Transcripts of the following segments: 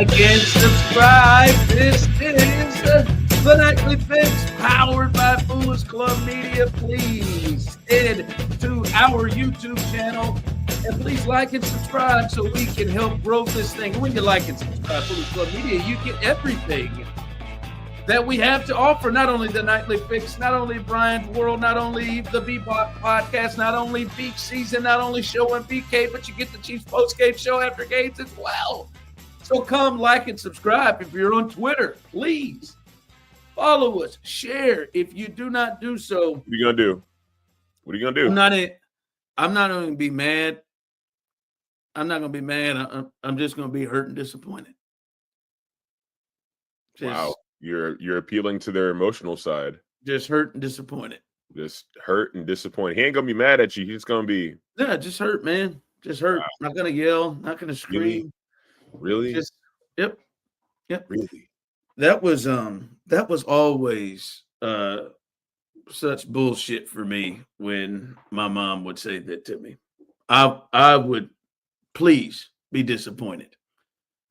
like and subscribe. This is the Nightly Fix, powered by Foolish Club Media. Please head to our YouTube channel and please like and subscribe so we can help grow this thing. When you like and subscribe Foolish Club Media, you get everything that we have to offer. Not only the Nightly Fix, not only Brian's World, not only the Bebop podcast, not only Beach Season, not only Show and BK, but you get the Chiefs post-game show after games as well. So come like and subscribe. If you're on Twitter, please follow us, share. If you do not do so, what are you gonna do? What are you gonna do? I'm not going to be mad. I'm not going to be mad. I'm just going to be hurt and disappointed. Wow. You're appealing to their emotional side. Just hurt and disappointed. Just hurt and disappointed. He ain't gonna be mad at you. He's gonna be just hurt, man. Just hurt. Wow. Not gonna yell. Not gonna scream. Really? Yep. Really. That was always such bullshit for me when my mom would say that to me. I would please be disappointed.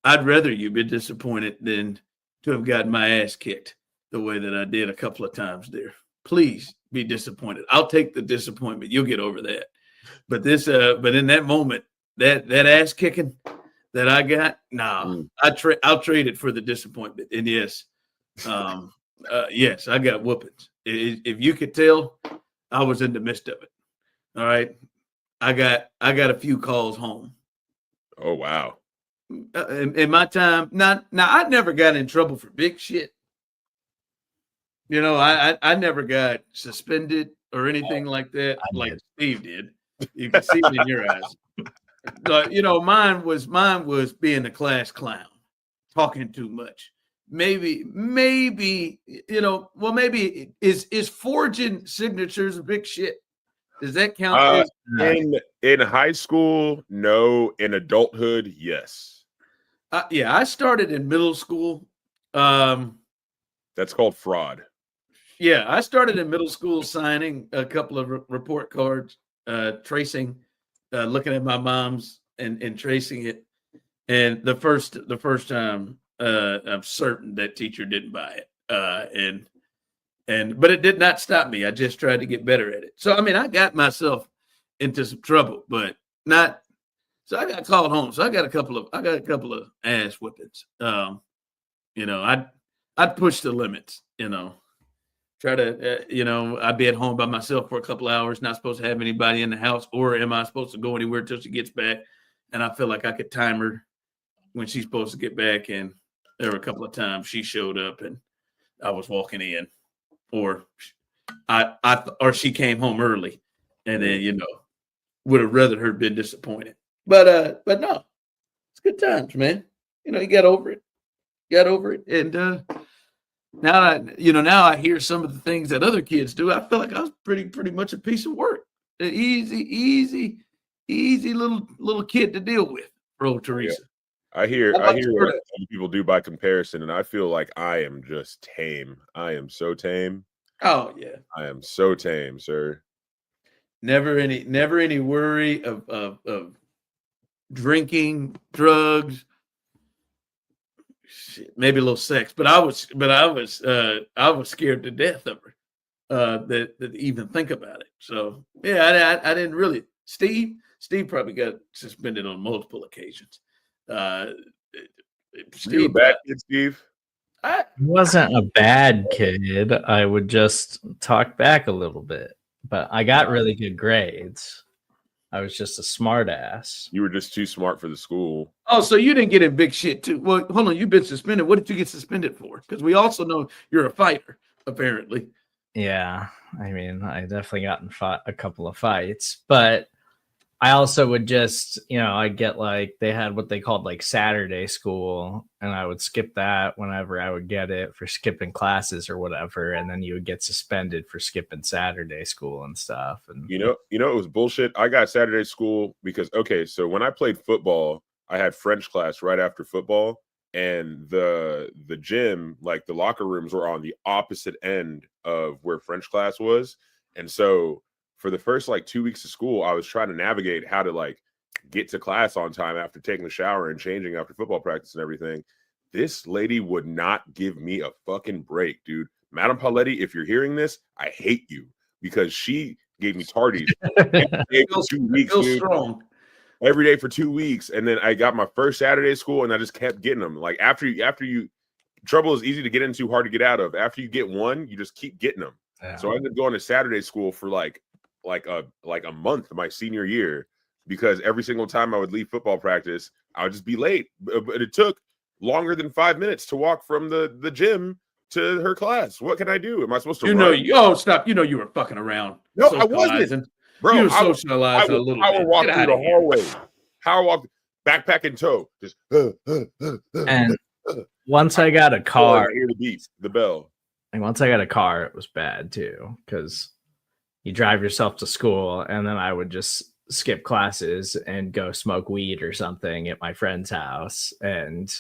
I'd rather you be disappointed than to have gotten my ass kicked the way that I did a couple of times there. Please be disappointed. I'll take the disappointment. You'll get over that. But but in that moment, that ass kicking that I got, I'll trade it for the disappointment. And yes, yes, I got whoopings. If you could tell, I was in the midst of it. All right, I got a few calls home. Oh wow. In my time, now I never got in trouble for big shit. You know, I never got suspended or anything like that, like Steve did. You can see it in your eyes. But you know, mine was being a class clown, talking too much. Maybe you know, well, maybe is forging signatures a big shit. Does that count? In high school, no. In adulthood, yes. Yeah, I started in middle school. That's called fraud. Yeah, I started in middle school signing a couple of report cards, tracing, looking at my mom's and tracing it. And the first time, I'm certain that teacher didn't buy it. But it did not stop me. I just tried to get better at it. So I mean, I got myself into some trouble, but not. So I got called home. So I got a couple of ass whippings. You know, I'd push the limits. You know, try to you know, I'd be at home by myself for a couple of hours, not supposed to have anybody in the house, or am I supposed to go anywhere until she gets back? And I feel like I could time her when she's supposed to get back. And there were a couple of times she showed up and I was walking in, or or she came home early, and then you know, would have rather her been disappointed. But no, it's good times, man. You know, you got over it, and now I hear some of the things that other kids do. I feel like I was pretty much a piece of work, an easy little kid to deal with for old Teresa. Yeah. I hear what other people do by comparison, and I feel like I am just tame. I am so tame. Oh yeah, I am so tame, sir. Never any worry of drinking, drugs, shit, maybe a little sex, but I was scared to death of her that even think about it. So yeah, I didn't really. Steve probably got suspended on multiple occasions. Steve, you a bad kid, Steve? I wasn't a bad kid. I would just talk back a little bit, but I got really good grades. I was just a smart ass. You were just too smart for the school. Oh, so you didn't get in big shit too. Well, hold on. You've been suspended. What did you get suspended for? Because we also know you're a fighter, apparently. Yeah. I mean, I definitely got in a couple of fights, but I also would just, you know, I'd get like, they had what they called like Saturday school, and I would skip that whenever I would get it for skipping classes or whatever. And then you would get suspended for skipping Saturday school and stuff. And you know, it was bullshit. I got Saturday school because, okay, so when I played football, I had French class right after football, and the gym, like the locker rooms were on the opposite end of where French class was. And so for the first like 2 weeks of school, I was trying to navigate how to like get to class on time after taking a shower and changing after football practice and everything. This lady would not give me a fucking break, dude. Madam Paletti, if you're hearing this, I hate you because she gave me tardies every day for 2 weeks, dude. Strong. Every day for 2 weeks, and then I got my first Saturday school, and I just kept getting them. Like after you, trouble is easy to get into, hard to get out of. After you get one, you just keep getting them. Yeah. So I ended up going to Saturday school for like a month my senior year because every single time I would leave football practice, I would just be late. But it took longer than 5 minutes to walk from the gym to her class. What can I do? Am I supposed to run? Stop. You know you were fucking around. No, I wasn't. Bro, you were socializing a little bit. I would walk through the hallway. How I walk, backpack in tow. Just and once I got a car, I hear the beat, the bell. And once I got a car, it was bad too, because you drive yourself to school, and then I would just skip classes and go smoke weed or something at my friend's house, and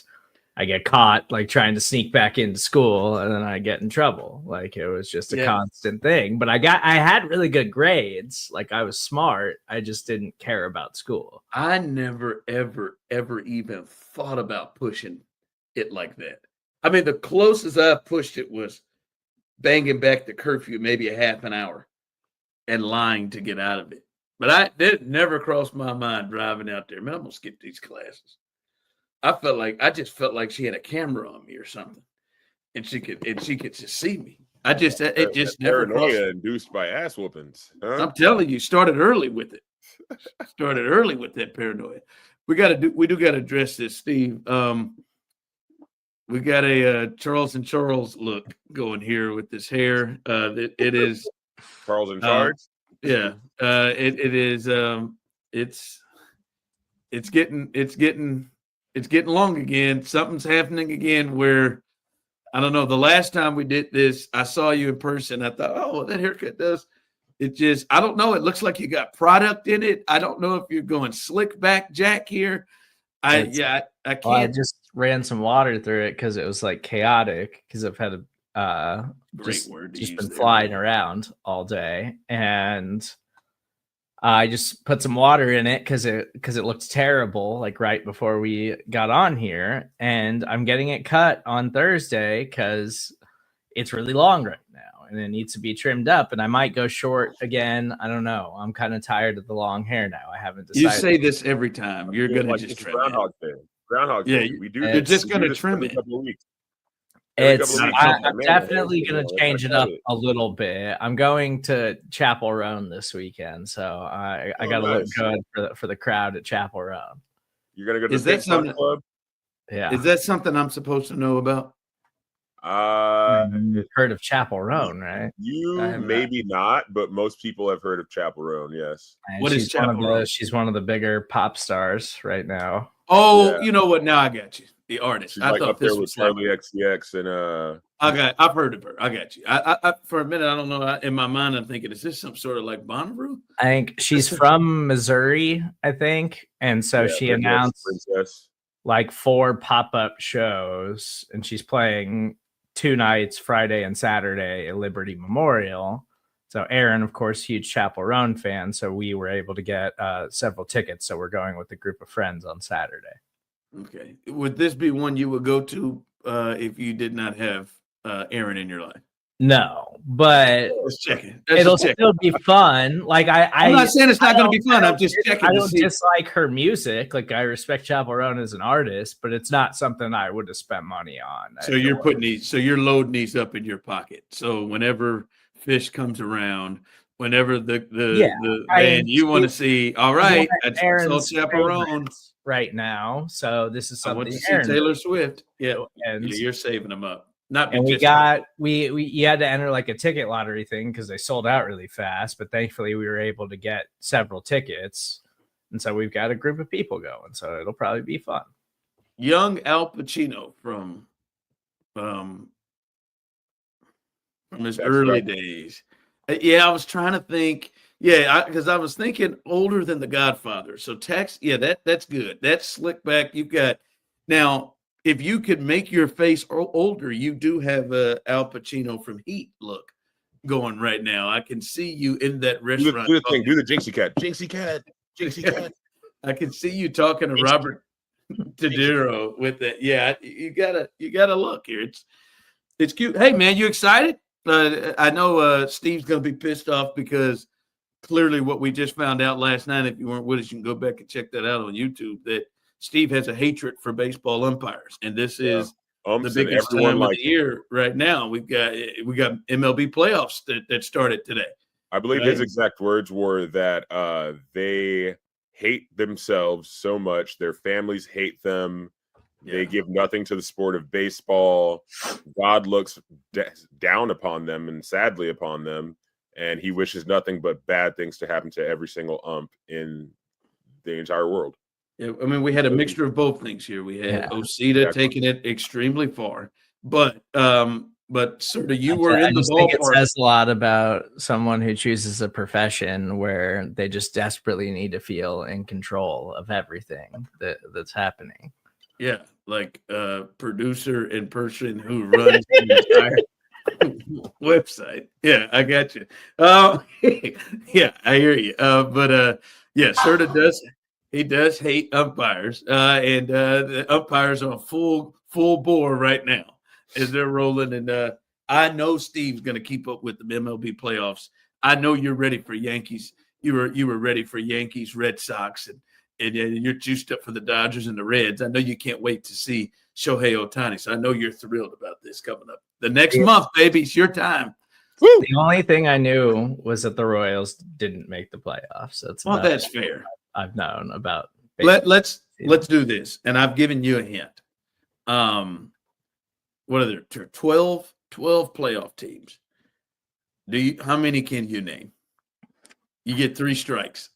I get caught like trying to sneak back into school, and then I get in trouble. Like it was just a constant thing. But I had really good grades. Like I was smart. I just didn't care about school. I never, ever, ever even thought about pushing it like that. I mean, the closest I pushed it was banging back the curfew maybe a half an hour and lying to get out of it. But it never crossed my mind driving out there. Man, I'm gonna skip these classes. I just felt like she had a camera on me or something, and she could just see me. It just never crossed. Induced by ass whoopings. Huh? I'm telling you, started early with it. Started early with that paranoia. We do got to address this, Steve. We got a Charles and Charles look going here with this hair. It is Charles in charge. Yeah, it is. It's getting long again. Something's happening again where, I don't know. The last time we did this, I saw you in person. I thought, oh, that haircut does. It just, I don't know. It looks like you got product in it. I don't know if you're going slick back Jack here. I can't. Well, I just ran some water through it because it was like chaotic because I've had just been flying around all day, and I just put some water in it because it looked terrible like right before we got on here, and I'm getting it cut on Thursday because it's really long right now and it needs to be trimmed up, and I might go short again. I don't know. I'm kind of tired of the long hair now. I haven't decided. You say this every time. You're gonna just trim Groundhog Day. Groundhog Day. Yeah, we do. You're just gonna trim it. I'm definitely going to change it up a little bit. I'm going to Chapel Roan this weekend, so I got to look good for the crowd at Chapel Roan. You're going to go to the Big Club? Yeah. Is that something I'm supposed to know about? You've heard of Chapel Roan, right? Maybe not, but most people have heard of Chapel Roan, yes. What is Chapel Roan? She's one of the bigger pop stars right now. Oh, yeah. You know what? Now I got you. The artist. She's I thought up this there with Charlie XCX and I've heard of her. I got you. I for a minute I don't know. In my mind I'm thinking, is this some sort of like Bonnaroo? I think she's from Missouri, I think, and so she announced like 4 pop-up shows, and she's playing 2 nights, Friday and Saturday, at Liberty Memorial. So Aaron, of course, huge Chapel Roan fan, so we were able to get several tickets. So we're going with a group of friends on Saturday. Okay. Would this be one you would go to if you did not have Aaron in your life? No, but it'll still be fun. Like I'm not saying it's not going to be fun. I'm just checking. I don't dislike her music. Like I respect Chapel Roan as an artist, but it's not something I would have spent money on. So you're you're loading these up in your pocket. So whenever Fish comes around, whenever the band you want to see, all right, that's Chapel Roan right now. So this is something. I want to see Taylor Swift. Yeah, and you're saving them up. And we had to enter like a ticket lottery thing because they sold out really fast, but thankfully we were able to get several tickets, and so we've got a group of people going, so it'll probably be fun. Young Al Pacino from his early days. Yeah, I was trying to think. Yeah, because I was thinking older than The Godfather. So that's good. That's slick back. You've got now. If you could make your face older, you do have Al Pacino from Heat look going right now. I can see you in that restaurant. Do the Jinxie Cat. Jinxie Cat. Jinxie Cat. I can see you talking to Robert Taduro with that. Yeah, you gotta look here. It's cute. Hey man, you excited? I know Steve's gonna be pissed off because clearly what we just found out last night, if you weren't with us, you can go back and check that out on YouTube, that Steve has a hatred for baseball umpires. And this is the and biggest everyone time of like the year right now. We got MLB playoffs that started today. I believe his exact words were that they hate themselves so much. Their families hate them. Yeah. They give nothing to the sport of baseball. God looks down upon them and sadly upon them. And he wishes nothing but bad things to happen to every single ump in the entire world. Yeah, I mean, we had a mixture of both things here. We had Osita taking it extremely far, but sort of you were in the ballpark. I think it says a lot about someone who chooses a profession where they just desperately need to feel in control of everything that's happening. Yeah, like a producer and person who runs the entire website. Yeah, I got you. Yeah, I hear you. Yeah, Serda does hate umpires, and the umpires are full bore right now as they're rolling. And I know Steve's going to keep up with the MLB playoffs. I know you're ready for Yankees. You were ready for Yankees, Red Sox, and you're juiced up for the Dodgers and the Reds. I know you can't wait to see Shohei Ohtani. So I know you're thrilled about this coming up. The next month, baby, it's your time. Woo! The only thing I knew was that the Royals didn't make the playoffs. That's fair. I've known about. Let's do this, and I've given you a hint. What are there? 12 playoff teams. How many can you name? You get 3 strikes.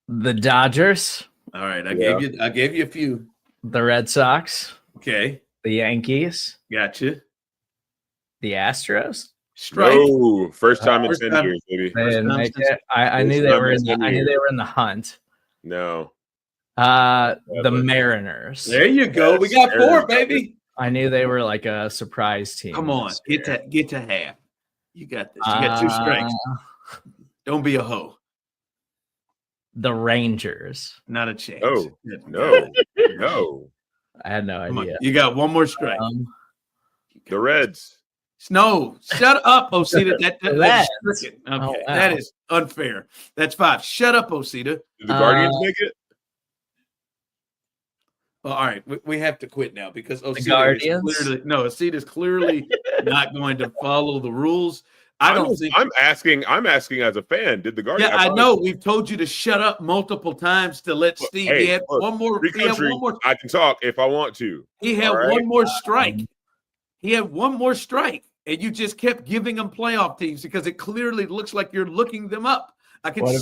The Dodgers. All right, I gave you a few. The Red Sox. Okay. The Yankees. Gotcha. The Astros. Strike. No, first time in 10 years, baby. I knew they were in the hunt. No. The Mariners. There you go. We got 4, baby. I knew they were like a surprise team. Come on, get to half. You got this. You got 2 strikes. Don't be a hoe. The Rangers. Not a chance. Oh, no. I had no idea. You got 1 more strike. The Reds. No, shut up, Osita. That's okay. Wow. That is unfair. That's 5. Shut up, Osita. Did the Guardians make it? Well, all right, we have to quit now because Osita is clearly not going to follow the rules. I'm asking as a fan. Did the Guardians? Yeah, I know. We've told you to shut up multiple times to let Steve. Hey, he had one more. I can talk if I want to. He had one more strike. He had 1 more strike, and you just kept giving him playoff teams because it clearly looks like you're looking them up. I can see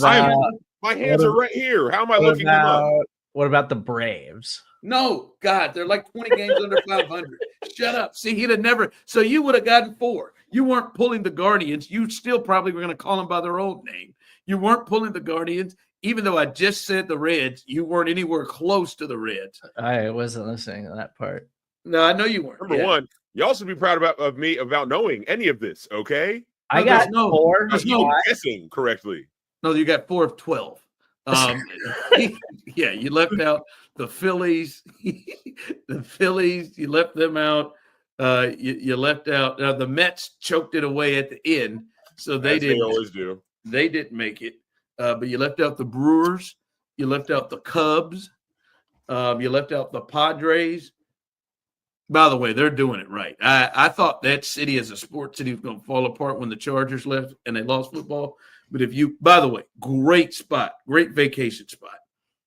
my hands are right here. How am I looking them up? What about the Braves? No, God, they're like 20 games under 500. Shut up. See, he'd have never. So you would have gotten 4. You weren't pulling the Guardians. You still probably were going to call them by their old name. You weren't pulling the Guardians. Even though I just said the Reds, you weren't anywhere close to the Reds. I wasn't listening to that part. No, I know you weren't. Number 1, you also be proud of me about knowing any of this, okay? I got 4. I'm guessing correctly. No, you got 4 of 12. Yeah, you left out the Phillies. You left them out. You left out the Mets. Choked it away at the end, so they didn't. They always do. They didn't make it. But you left out the Brewers. You left out the Cubs. You left out the Padres. By the way, they're doing it right. I thought that city as a sports city was going to fall apart when the Chargers left and they lost football. But by the way, great spot, great vacation spot,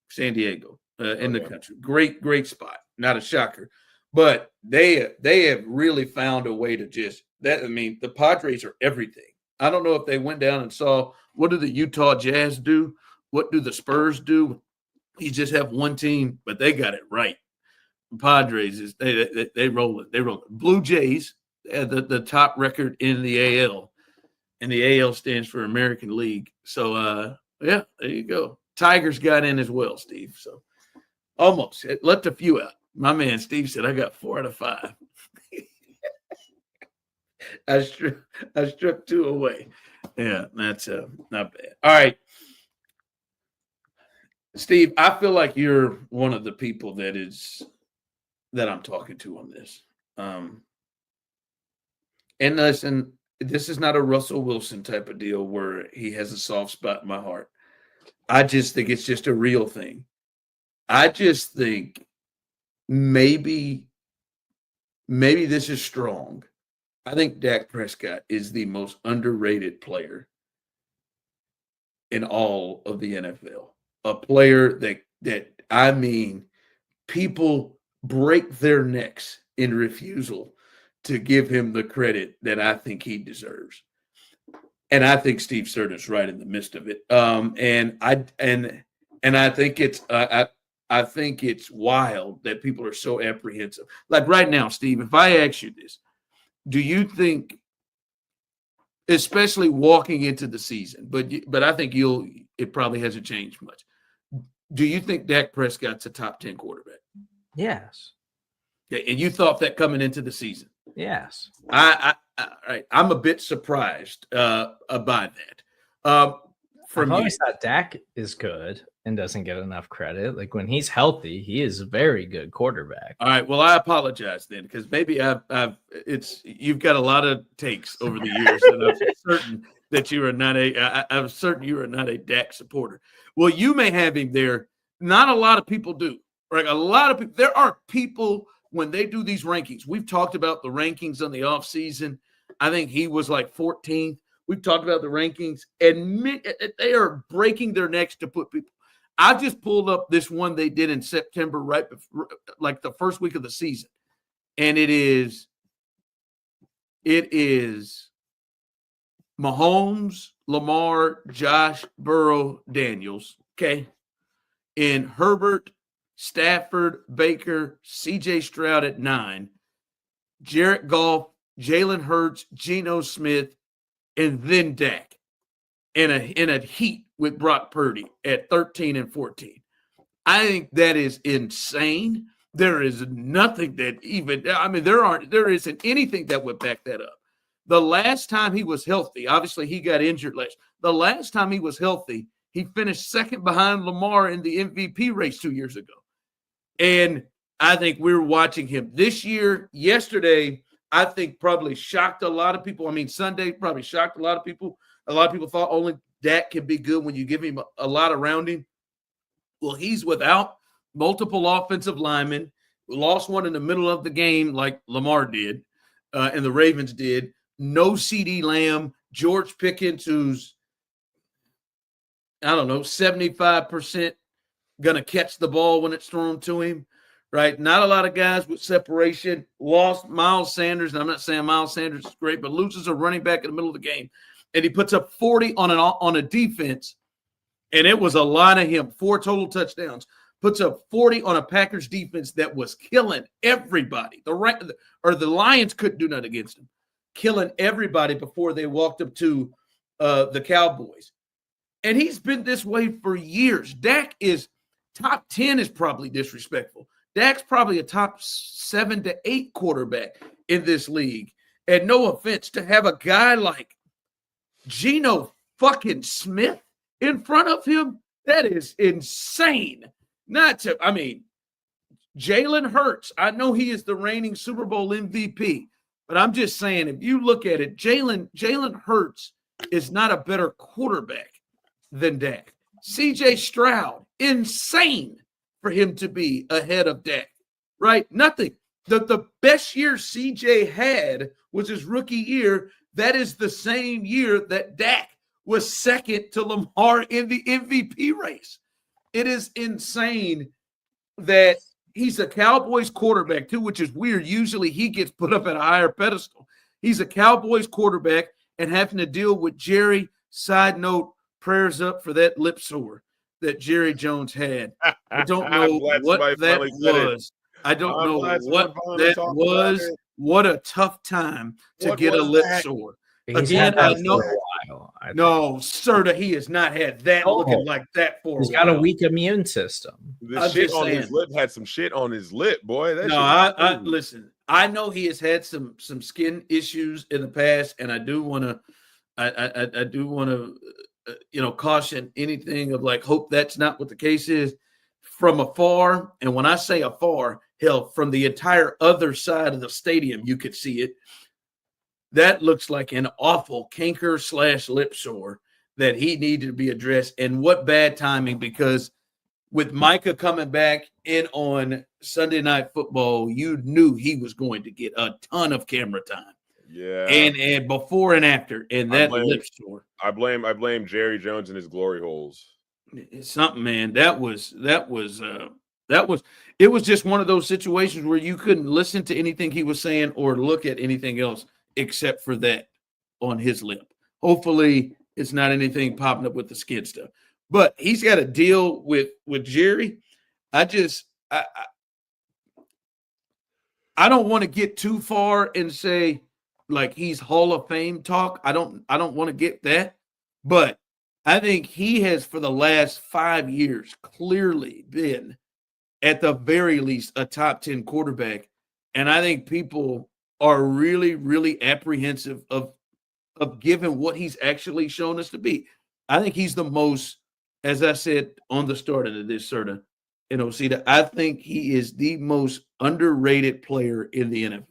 San Diego in the country. Great spot. Not a shocker. But they have really found a way to the Padres are everything. I don't know if they went down and saw what do the Utah Jazz do? What do the Spurs do? You just have one team, but they got it right. The Padres they roll it. They roll it. Blue Jays, the top record in the AL. And the AL stands for American League. So, there you go. Tigers got in as well, Steve. So, almost. It left a few out. My man Steve said, I got 4 out of 5. I struck 2 away. Yeah, that's not bad. All right. Steve, I feel like you're one of the people that I'm talking to on this. And listen, this is not a Russell Wilson type of deal where he has a soft spot in my heart. I just think it's just a real thing. I just think maybe this is strong. I think Dak Prescott is the most underrated player in all of the NFL. A player that I mean, people break their necks in refusal to give him the credit that I think he deserves. And I think Steve Serda's right in the midst of it. And I think it's I think it's wild that people are so apprehensive. Like right now, Steve, if I ask you this, do you think, especially walking into the season, but I think it probably hasn't changed much. Do you think Dak Prescott's a top 10 quarterback? Yes. Okay, and you thought that coming into the season? Yes. I'm a bit surprised by that. I've always thought Dak is good and doesn't get enough credit. Like when he's healthy, he is a very good quarterback. All right. Well, I apologize then, because maybe you've got a lot of takes over the years, and I'm certain that you are not I'm certain you are not a Dak supporter. Well, you may have him there. Not a lot of people do. Right? A lot of people. There are people when they do these rankings. We've talked about the rankings on the offseason. I think he was like 14th. We've talked about the rankings, and they are breaking their necks to put people. I just pulled up this one they did in September, right before, like the first week of the season, and it is Mahomes, Lamar, Josh, Burrow, Daniels. Okay, and Herbert, Stafford, Baker, C.J. Stroud at 9, Jared Goff, Jalen Hurts, Geno Smith, and then Dak in a heat with Brock Purdy at 13 and 14. I think that is insane. There is nothing that there isn't anything that would back that up. The last time he was healthy, obviously he got injured last. The last time he was healthy, he finished second behind Lamar in the MVP race 2 years ago. And I think we're watching him this year. Yesterday, I think probably shocked a lot of people. I mean, Sunday probably shocked a lot of people. A lot of people thought only Dak can be good when you give him a lot around him. Well, he's without multiple offensive linemen. We lost one in the middle of the game like Lamar did and the Ravens did. No CeeDee Lamb, George Pickens, who's, 75% going to catch the ball when it's thrown to him. Right, not a lot of guys with separation. Lost Miles Sanders, and I'm not saying Miles Sanders is great, but loses a running back in the middle of the game, and he puts up 40 on a defense, and it was a lot of him. 4 total touchdowns. Puts up 40 on a Packers defense that was killing everybody. The Lions couldn't do nothing against him, killing everybody before they walked up to the Cowboys, and he's been this way for years. Dak is top 10 is probably disrespectful. Dak's probably a top 7 to 8 quarterback in this league. And no offense, to have a guy like Geno fucking Smith in front of him, that is insane. Jalen Hurts, I know he is the reigning Super Bowl MVP, but I'm just saying, if you look at it, Jalen Hurts is not a better quarterback than Dak. C.J. Stroud, insane for him to be ahead of Dak, right? Nothing. The best year CJ had was his rookie year. That is the same year that Dak was second to Lamar in the MVP race. It is insane that he's a Cowboys quarterback too, which is weird. Usually he gets put up at a higher pedestal. He's a Cowboys quarterback and having to deal with Jerry. Side note, prayers up for that lip sore that Jerry Jones had. I don't know what that was. I don't know what that was. What a tough time to get a lip sore. Again, I know. No, Serda, he has not had that looking like that for a while. He's got a weak immune system. The shit on his lip had some shit on his lip, boy. Listen. I know he has had some skin issues in the past, and I do want to caution anything of like hope that's not what the case is from afar. And when I say afar, hell, from the entire other side of the stadium, you could see it. That looks like an awful canker / lip sore that he needed to be addressed. And what bad timing, because with Micah coming back in on Sunday Night Football, you knew he was going to get a ton of camera time. Yeah. And before and after, and that lip sore. I blame Jerry Jones and his glory holes. It's something, man. It was just one of those situations where you couldn't listen to anything he was saying or look at anything else except for that on his lip. Hopefully it's not anything popping up with the skid stuff. But he's got to deal with Jerry. I don't want to get too far and say like he's Hall of Fame talk. I don't want to get that. But I think he has for the last 5 years clearly been at the very least a top 10 quarterback. And I think people are really, really apprehensive of giving what he's actually shown us to be. I think he's the most, as I said on the start of this, Serda and Osita, I think he is the most underrated player in the NFL.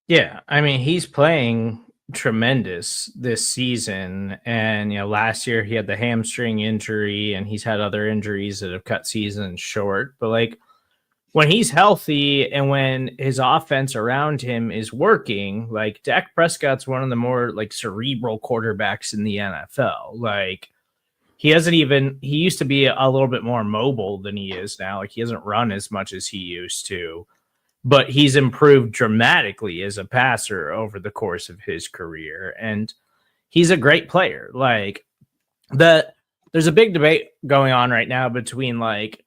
Yeah, I mean, he's playing tremendous this season, and last year he had the hamstring injury, and he's had other injuries that have cut seasons short. But like when he's healthy and when his offense around him is working, like Dak Prescott's one of the more like cerebral quarterbacks in the NFL. Like he used to be a little bit more mobile than he is now. Like he doesn't run as much as he used to, but he's improved dramatically as a passer over the course of his career. And he's a great player. Like there's a big debate going on right now between like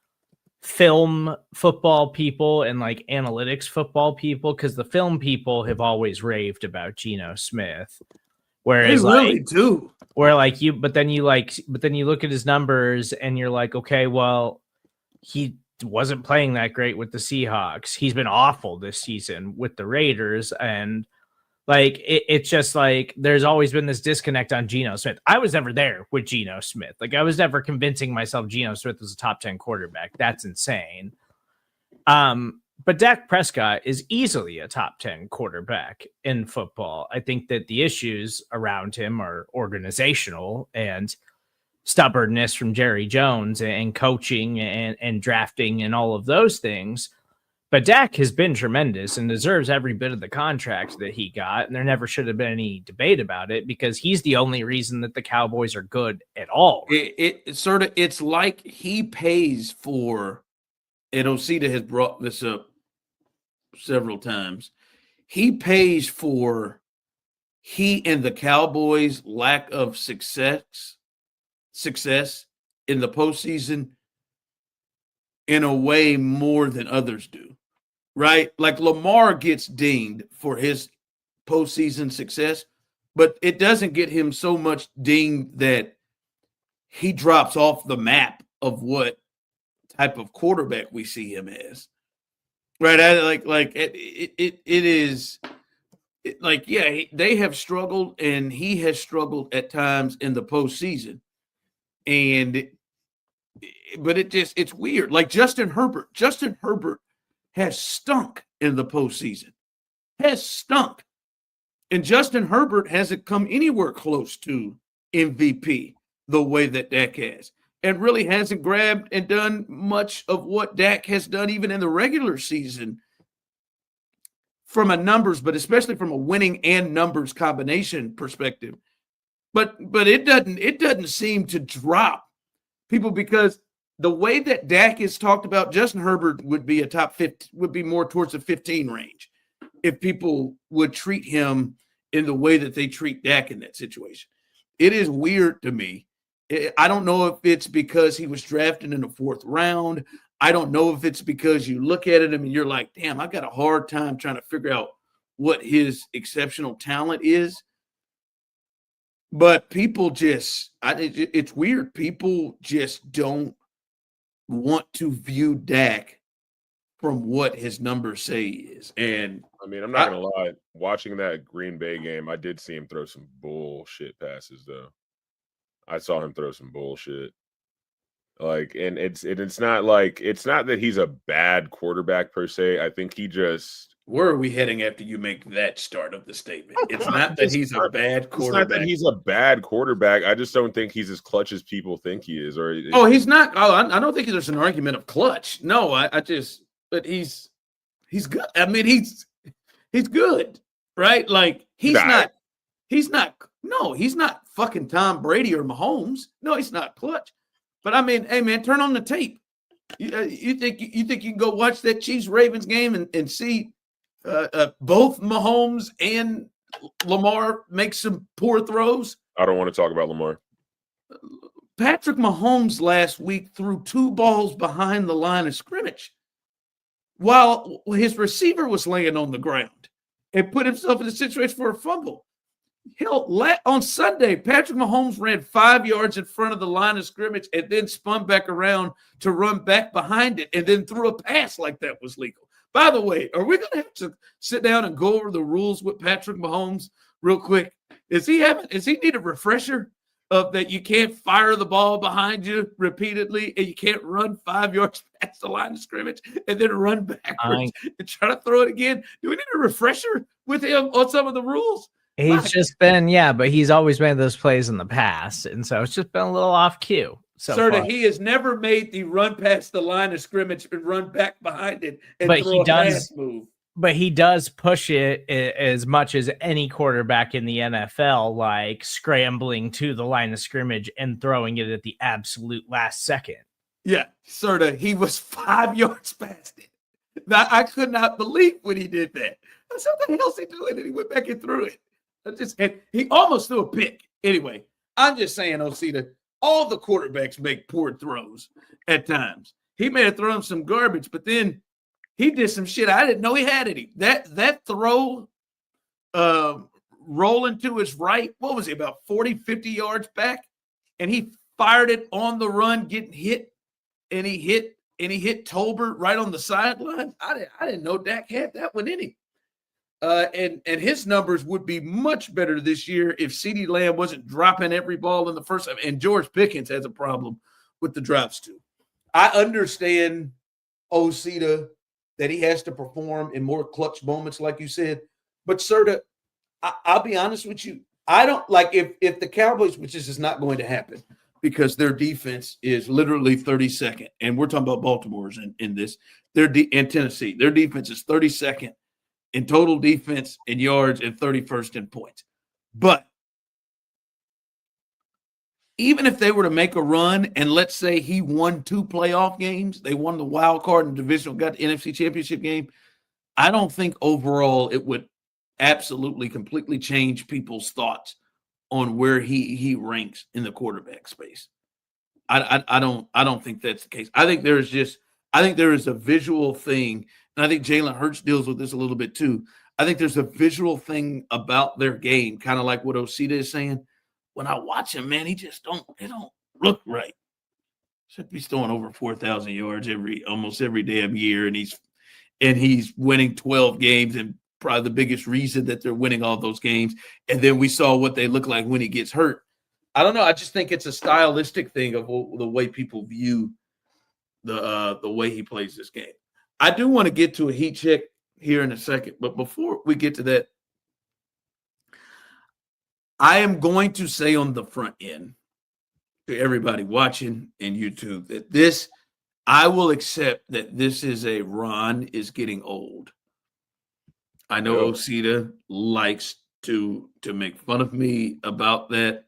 film football people and like analytics football people, because the film people have always raved about Geno Smith. Whereas they really do. But then you look at his numbers and you're like, okay, well, he wasn't playing that great with the Seahawks. He's been awful this season with the Raiders. And like, it's just like, there's always been this disconnect on Geno Smith. I was never there with Geno Smith. Like I was never convincing myself Geno Smith was a top 10 quarterback. That's insane. But Dak Prescott is easily a top 10 quarterback in football. I think that the issues around him are organizational and stubbornness from Jerry Jones and coaching and drafting and all of those things. But Dak has been tremendous and deserves every bit of the contract that he got. And there never should have been any debate about it because he's the only reason that the Cowboys are good at all. It's like he pays for, and Osita has brought this up several times. He pays for he and the Cowboys' lack of success in the postseason in a way more than others do, right? Like Lamar gets dinged for his postseason success, but it doesn't get him so much dinged that he drops off the map of what type of quarterback we see him as, right? It is like, yeah, they have struggled and he has struggled at times in the postseason. But it's weird. Like Justin Herbert has stunk in the postseason, and Justin Herbert hasn't come anywhere close to MVP the way that Dak has, and really hasn't grabbed and done much of what Dak has done even in the regular season from a numbers, but especially from a winning and numbers combination perspective. But it doesn't seem to drop people, because the way that Dak is talked about, Justin Herbert would be a top 50, would be more towards the 15 range if people would treat him in the way that they treat Dak in that situation. It is weird to me. I don't know if it's because he was drafted in the 4th round. I don't know if it's because you look at him and you're like, damn, I've got a hard time trying to figure out what his exceptional talent is. But people it's weird. People just don't want to view Dak from what his numbers say he is. And I mean, I'm not going to lie. Watching that Green Bay game, I did see him throw some bullshit passes, though. I saw him throw some bullshit. Like, and it's not like it's not that he's a bad quarterback per se. I think he just Where are we heading after you make that start of the statement? It's not that he's a bad it's not that quarterback. he's a bad quarterback. I just don't think he's as clutch as people think he is. Or Oh, he's not. Oh, I don't think there's an argument of clutch. No, but he's good. I mean, he's good, right? Like he's not. No, he's not fucking Tom Brady or Mahomes. No, he's not clutch. But I mean, hey man, turn on the tape. You think you can go watch that Chiefs Ravens game and see both Mahomes and Lamar make some poor throws? I don't want to talk about Lamar. Patrick Mahomes last week threw 2 balls behind the line of scrimmage while his receiver was laying on the ground and put himself in a situation for a fumble. Hell, on Sunday, Patrick Mahomes ran 5 yards in front of the line of scrimmage and then spun back around to run back behind it and then threw a pass like that was legal. By the way, are we going to have to sit down and go over the rules with Patrick Mahomes real quick? Is he need a refresher of that you can't fire the ball behind you repeatedly and you can't run 5 yards past the line of scrimmage and then run backwards and try to throw it again? Do we need a refresher with him on some of the rules? He's just been, but he's always made those plays in the past. And so it's just been a little off cue. Serda, he has never made the run past the line of scrimmage and run back behind it and throw a pass move. But he does push it as much as any quarterback in the NFL, like scrambling to the line of scrimmage and throwing it at the absolute last second. Yeah, Serda, he was 5 yards past it. Now, I could not believe when he did that. I said, what the hell is he doing? And he went back and threw it. And he almost threw a pick. Anyway, I'm just saying, Osita, all the quarterbacks make poor throws at times. He may have thrown some garbage, but then he did some shit I didn't know he had in him. That throw rolling to his right, what was he, about 40, 50 yards back? And he fired it on the run, getting hit, and he hit Tolbert right on the sideline. I didn't know Dak had that one in him. And his numbers would be much better this year if CeeDee Lamb wasn't dropping every ball in the first time. And George Pickens has a problem with the drops too. I understand, Osita, that he has to perform in more clutch moments, like you said. But Serda, I'll be honest with you. I don't like if the Cowboys, which is not going to happen because their defense is literally 32nd, and we're talking about Baltimore's in this. In Tennessee, their defense is 32nd in total defense in yards and 31st in points. But even if they were to make a run and let's say he won 2 playoff games, they won the wild card and divisional, got the NFC Championship game, I don't think overall it would absolutely completely change people's thoughts on where he ranks in the quarterback space. I don't think that's the case. I think there is a visual thing, and I think Jalen Hurts deals with this a little bit too. I think there's a visual thing about their game, kind of like what Osita is saying. When I watch him, man, it don't look right. Except he's throwing over 4,000 yards almost every damn year, and he's winning 12 games, and probably the biggest reason that they're winning all those games. And then we saw what they look like when he gets hurt. I don't know. I just think it's a stylistic thing of the way people view the way he plays this game. I do want to get to a heat check here in a second, but before we get to that, I am going to say on the front end to everybody watching in YouTube that I will accept that this is a Ron is getting old. I know Osita likes to make fun of me about that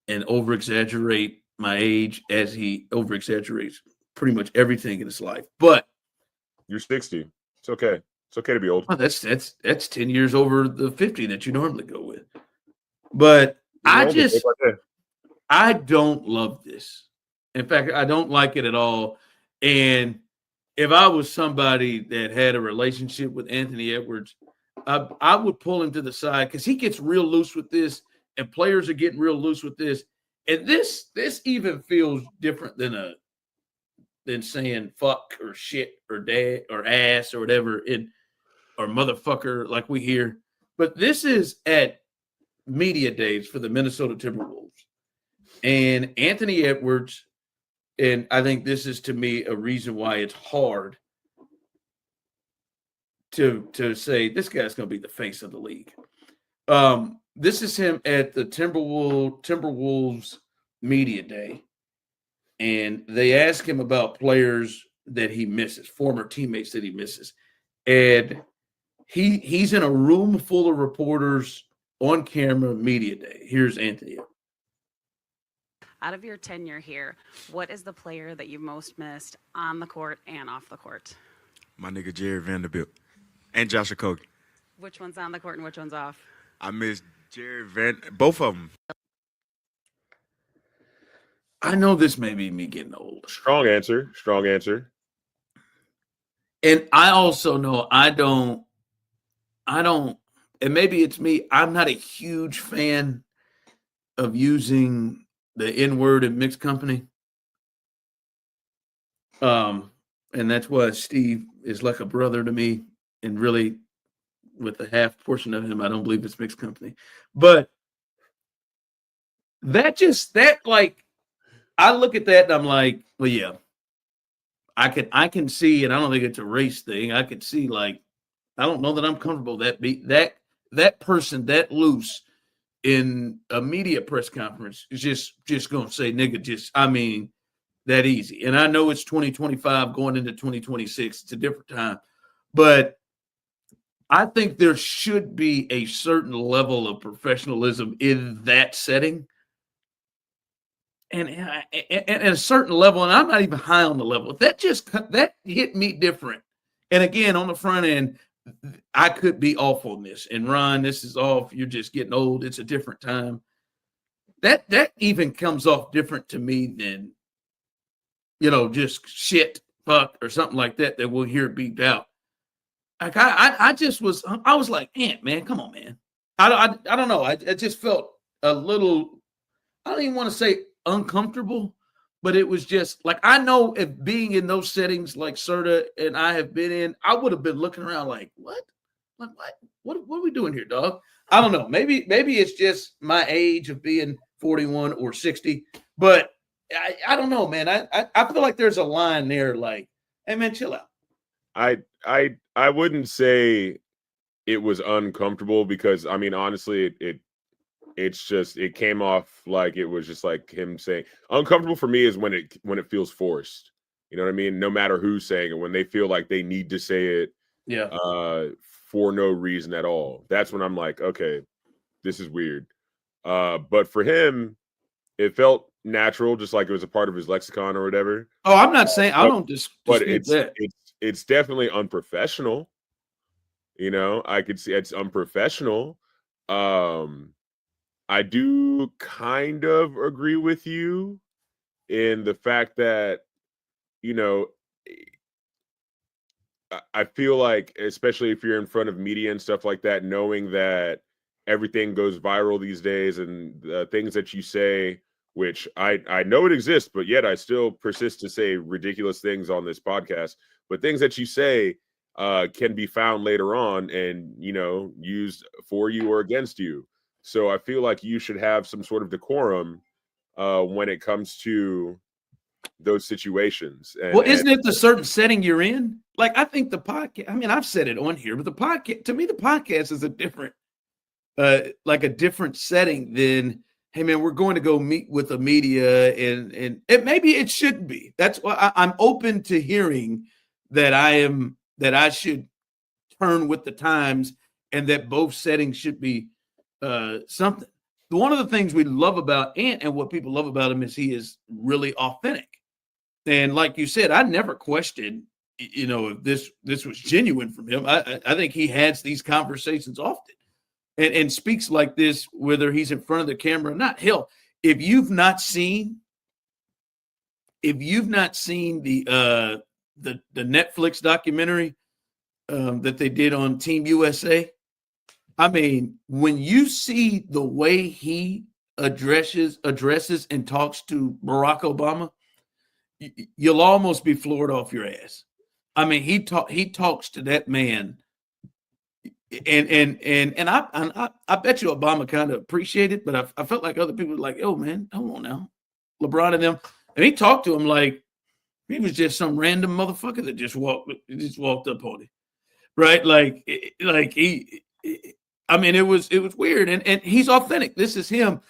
and over-exaggerate my age as he over-exaggerates pretty much everything in his life. But you're 60. It's okay. It's okay to be old. Well, that's 10 years over the 50 that you normally go with. But I don't love this. In fact, I don't like it at all. And if I was somebody that had a relationship with Anthony Edwards, I would pull him to the side because he gets real loose with this, and players are getting real loose with this. And this even feels different than saying fuck or shit or dad or ass or whatever or motherfucker like we hear. But this is at media days for the Minnesota Timberwolves. And Anthony Edwards, and I think this is to me a reason why it's hard to say this guy's going to be the face of the league. This is him at the Timberwolves media day, and they ask him about players that he misses, former teammates that he misses, and he's in a room full of reporters on camera media day. Here's Anthony. Out of your tenure here, what is the player that you most missed on the court and off the court? My nigga Jared Vanderbilt and Josh Okogie. Which one's on the court and which one's off? I miss both of them. I know this may be me getting old. Strong answer. Strong answer. And I also know I don't, and maybe it's me, I'm not a huge fan of using the N-word in mixed company. And that's why Steve is like a brother to me, and really with the half portion of him, I don't believe it's mixed company. But I look at that and I'm like, well, yeah, I can see, and I don't think it's a race thing. I could see, like, I don't know that I'm comfortable that person that loose in a media press conference is just going to say nigga, that easy. And I know it's 2025 going into 2026. It's a different time. But I think there should be a certain level of professionalism in that setting. And at a certain level, and I'm not even high on the level, that hit me different. And again, on the front end, I could be off on this. And Ron, this is off. You're just getting old. It's a different time. That even comes off different to me than, just shit, fuck, or something like that we'll hear beeped out. Like I was like, man, come on, man. I don't know. I just felt a little, I don't even want to say uncomfortable, but it was just like, I know if being in those settings like Serda and I have been in, I would have been looking around like, what are we doing here, dog? I don't know. Maybe it's just my age of being 41 or 60, but I don't know, man. I feel like there's a line there, like, hey man, chill out. I wouldn't say it was uncomfortable, because honestly, it came off like it was just like him saying. Uncomfortable for me is when it feels forced. You know what I mean? No matter who's saying it, when they feel like they need to say it, for no reason at all. That's when I'm like, okay, this is weird. But for him, it felt natural, just like it was a part of his lexicon or whatever. Oh, I'm not saying I don't but it's definitely unprofessional. I could see it's unprofessional. I do kind of agree with you in the fact that, I feel like, especially if you're in front of media and stuff like that, knowing that everything goes viral these days, and the things that you say, which I know it exists, but yet I still persist to say ridiculous things on this podcast, but things that you say can be found later on and, used for you or against you. So I feel like you should have some sort of decorum when it comes to those situations. Isn't it the certain setting you're in? Like, I think the podcast, I've said it on here, but the podcast is a different, like a different setting than, hey man, we're going to go meet with the media, and maybe it shouldn't be. That's why I'm open to hearing that I should turn with the times, and that both settings should be something. One of the things we love about Ant, and what people love about him, is he is really authentic. And like you said, I never questioned, if this was genuine from him. I think he has these conversations often, and speaks like this, whether he's in front of the camera or not. Hell, if you've not seen the Netflix documentary that they did on Team USA, when you see the way he addresses and talks to Barack Obama, you'll almost be floored off your ass. He talks to that man, and I bet you Obama kind of appreciated it, but I felt like other people were like, "Oh man, hold on now, LeBron and them, and he talked to him like he was just some random motherfucker that just walked up on him, right? Like I mean, it was weird, and he's authentic. This is him.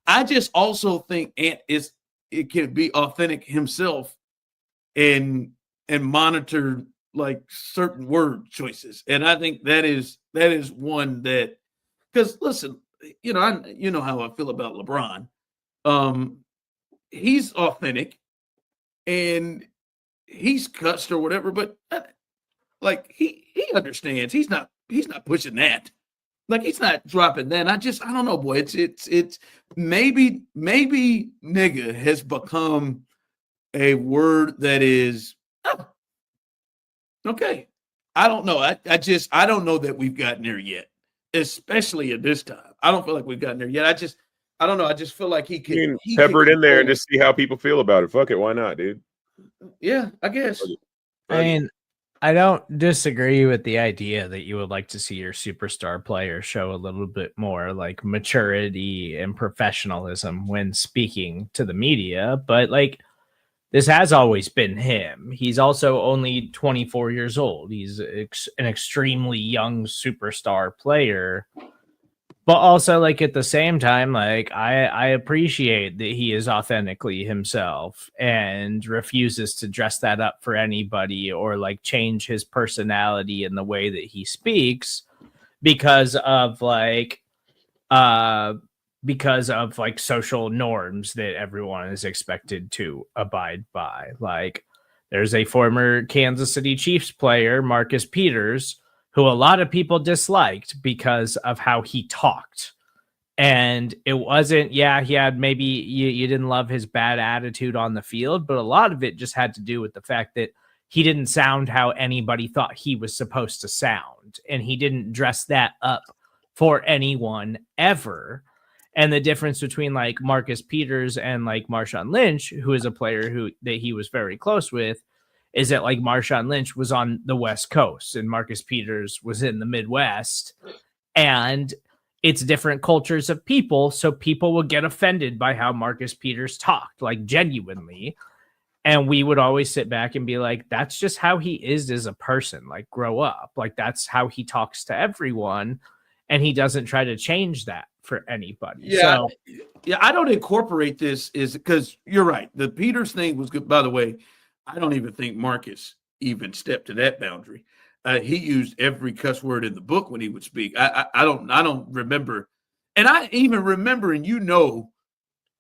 I just also think Ant it can be authentic himself and monitor like certain word choices, and I think that is one that, because listen, you know how I feel about LeBron. He's authentic and he's cussed or whatever, but like he understands. He's not pushing that. Like he's not dropping that. I don't know, boy. It's maybe nigga has become a word that is okay. I don't know. I don't know that we've gotten there yet, especially at this time. I don't feel like we've gotten there yet. I don't know. I just feel like he can pepper it in there and just see how people feel about it. Fuck it, why not, dude? Yeah, I guess. I mean, I don't disagree with the idea that you would like to see your superstar player show a little bit more like maturity and professionalism when speaking to the media, but like this has always been him. He's also only 24 years old. He's an extremely young superstar player. But also, like, at the same time, like, I appreciate that he is authentically himself and refuses to dress that up for anybody or, like, change his personality in the way that he speaks because of, like, social norms that everyone is expected to abide by. Like, there's a former Kansas City Chiefs player, Marcus Peters, who a lot of people disliked because of how he talked. And it wasn't, he had maybe you didn't love his bad attitude on the field, but a lot of it just had to do with the fact that he didn't sound how anybody thought he was supposed to sound. And he didn't dress that up for anyone ever. And the difference between like Marcus Peters and like Marshawn Lynch, who is a player that he was very close with, is that like Marshawn Lynch was on the West Coast and Marcus Peters was in the Midwest, and it's different cultures of people. So people would get offended by how Marcus Peters talked, like genuinely. And we would always sit back and be like, that's just how he is as a person. Like, grow up. Like, that's how he talks to everyone. And he doesn't try to change that for anybody. Yeah. So, I don't incorporate this is because you're right. The Peters thing was good. By the way, I don't even think Marcus even stepped to that boundary. He used every cuss word in the book when he would speak. I don't remember. And I even remember, and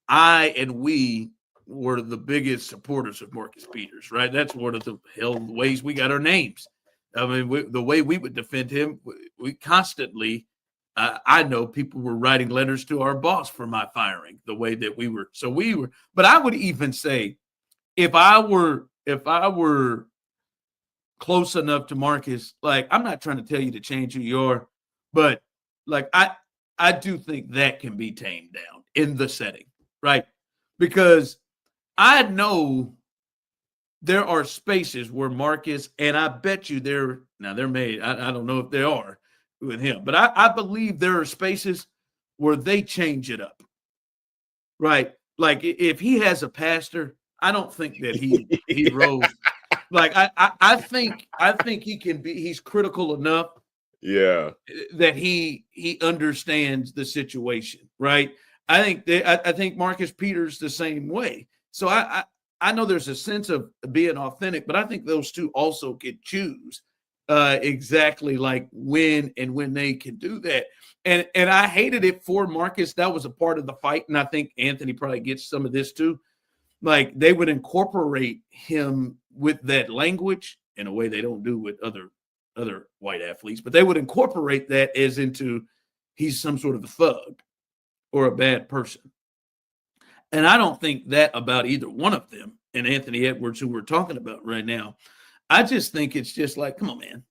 I and we were the biggest supporters of Marcus Peters, right? That's one of the ways we got our names. I mean, the way we would defend him, we constantly, I know people were writing letters to our boss for my firing, the way that we were. So we were, but I would even say, if I were close enough to Marcus, like, I'm not trying to tell you to change who you are, but like, I do think that can be tamed down in the setting, right? Because I know there are spaces where Marcus, and I bet you I don't know if they are with him, but I believe there are spaces where they change it up, right? Like if he has a pastor, I don't think that he rose. Like I think he can be. He's critical enough, that he understands the situation, right? I think Marcus Peters the same way. So I know there's a sense of being authentic, but I think those two also could choose exactly like when they can do that. And I hated it for Marcus. That was a part of the fight, and I think Anthony probably gets some of this too. Like they would incorporate him with that language in a way they don't do with other white athletes, but they would incorporate that as into he's some sort of a thug or a bad person. And I don't think that about either one of them and Anthony Edwards, who we're talking about right now. I just think it's just like, come on, man.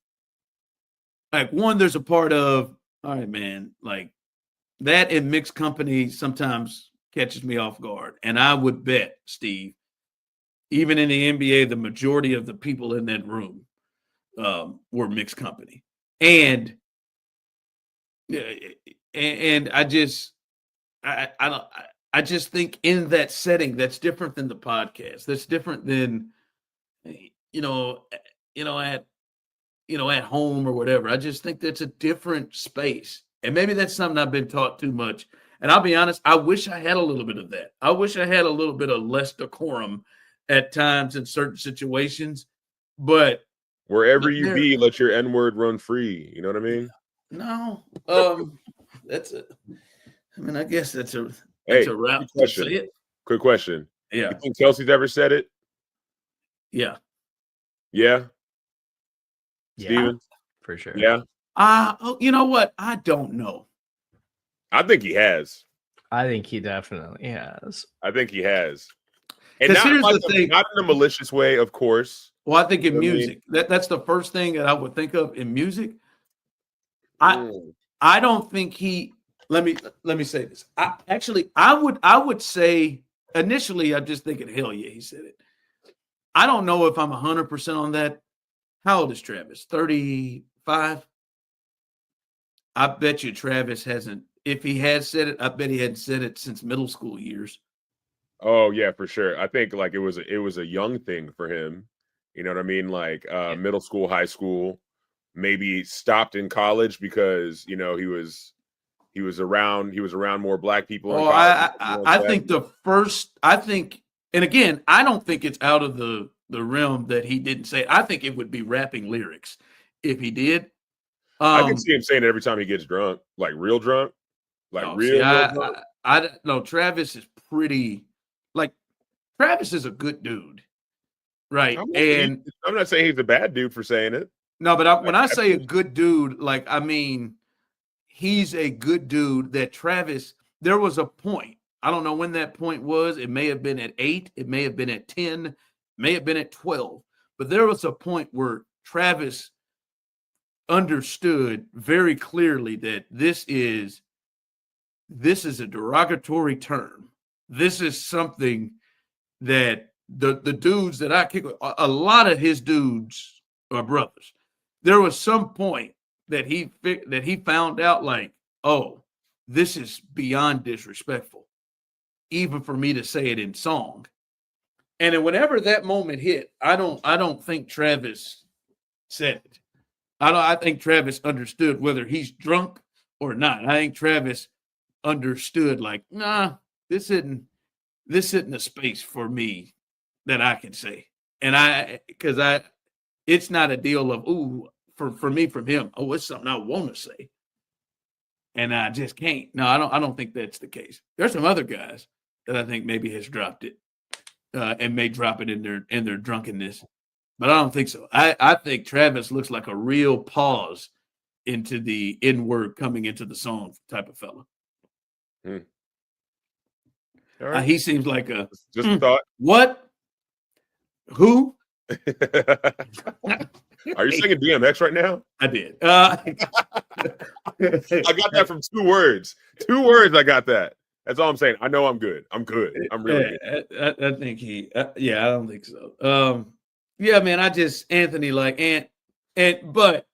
Like one, there's a part of, all right, man, like that in mixed company sometimes catches me off guard. And I would bet, Steve, even in the NBA, the majority of the people in that room were mixed company. And I just, I don't, I just think in that setting, that's different than the podcast. That's different than, you know, at home or whatever. I just think that's a different space. And maybe that's something I've been taught too much. And I'll be honest, I wish I had a little bit of that. I wish I had a little bit of less decorum at times in certain situations. But Wherever you be, let your N-word run free. You know what I mean? no, I guess that's a route quick to say it. Quick question. Yeah. You think Kelsey's ever said it? Yeah. Yeah. Yeah, Steven? for sure. Yeah. You know what? I don't know. I think he has. I think he definitely has. I think he has. And 'Cause here's the thing. Not in a malicious way, of course. Well, I think in You know what I music, that's the first thing that I would think of in music. I don't think he. Let me say this. I would say initially I'm just thinking, hell yeah, he said it. I don't know if I'm 100% on that. How old is Travis? 35. I bet you Travis hasn't. If he has said it, I bet he hadn't said it since middle school years. Oh yeah, for sure. I think like it was a young thing for him. You know what I mean? Like middle school, high school, maybe stopped in college because he was around more black people. Oh, I think and again, I don't think it's out of the realm that he didn't say it. I think it would be rapping lyrics if he did. I can see him saying it every time he gets drunk, like real drunk, real drunk. I no, Travis is pretty. Like Travis is a good dude, right? And I'm not saying he's a bad dude for saying it. No, but when I say a good dude, like I mean, he's a good dude. That Travis, there was a point. I don't know when that point was. It may have been at 8. It may have been at 10. It may have been at 12. But there was a point where Travis understood very clearly that this is a derogatory term. This is something that the dudes that I kick with, a lot of his dudes are brothers. There was some point that he found out like, oh, this is beyond disrespectful, even for me to say it in song. And then whenever that moment hit, I don't think Travis said it. I think Travis understood whether he's drunk or not. I think Travis understood like, nah, this isn't a space for me that I can say. And it's not a deal of, ooh, for me from him, oh, it's something I want to say. And I just can't. No, I don't think that's the case. There's some other guys that I think maybe has dropped it and may drop it in their drunkenness. But I don't think so. I think Travis looks like a real pause into the N-word coming into the song type of fella. All right. He seems like a just a thought. What? Who? Are you singing DMX right now? I did. I got that from 2 words. 2 words. I got that. That's all I'm saying. I know I'm good. I'm good. I'm really good. I think I don't think so. Yeah, man. Anthony like but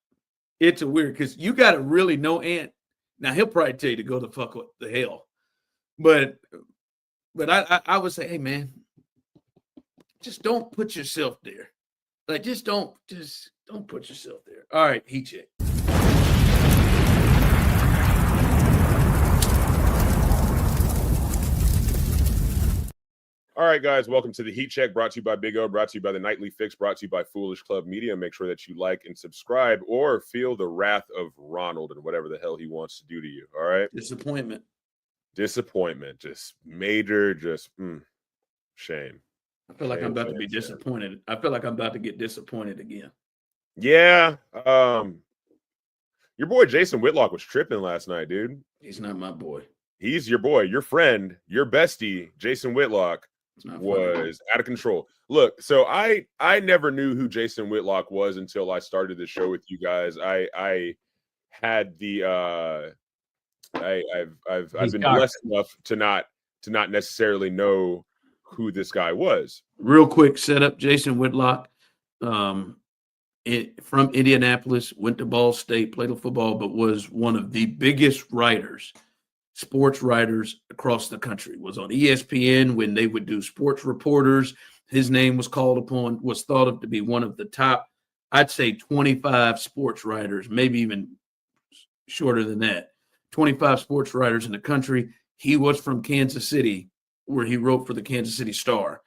it's a weird because you got to really know Ant. Now he'll probably tell you to go the fuck what the hell, but I would say, hey man, just don't put yourself there. Like just don't put yourself there. All right, heat check. All right, guys, welcome to the Heat Check, brought to you by Big O, brought to you by the Nightly Fix, brought to you by Foolish Club Media. Make sure that you like and subscribe or feel the wrath of Ronald and whatever the hell he wants to do to you, all right? Disappointment, just major, shame. I feel like I'm about to be disappointed. I feel like I'm about to get disappointed again. Yeah. Your boy Jason Whitlock was tripping last night, dude. He's not my boy. He's your boy, your friend, your bestie, Jason Whitlock. Was out of control. Look, so I never knew who Jason Whitlock was until I started the show with you guys. I had the I've been blessed enough to not necessarily know who this guy was. Real quick setup: Jason Whitlock, from Indianapolis, went to Ball State, played football, but was one of the biggest writers sports writers across the country. Was on ESPN when they would do sports reporters. His name was called upon, was thought of to be one of the top, I'd say 25 sports writers, maybe even shorter than that, 25 sports writers in the country. He was from Kansas City, where he wrote for the Kansas City Star.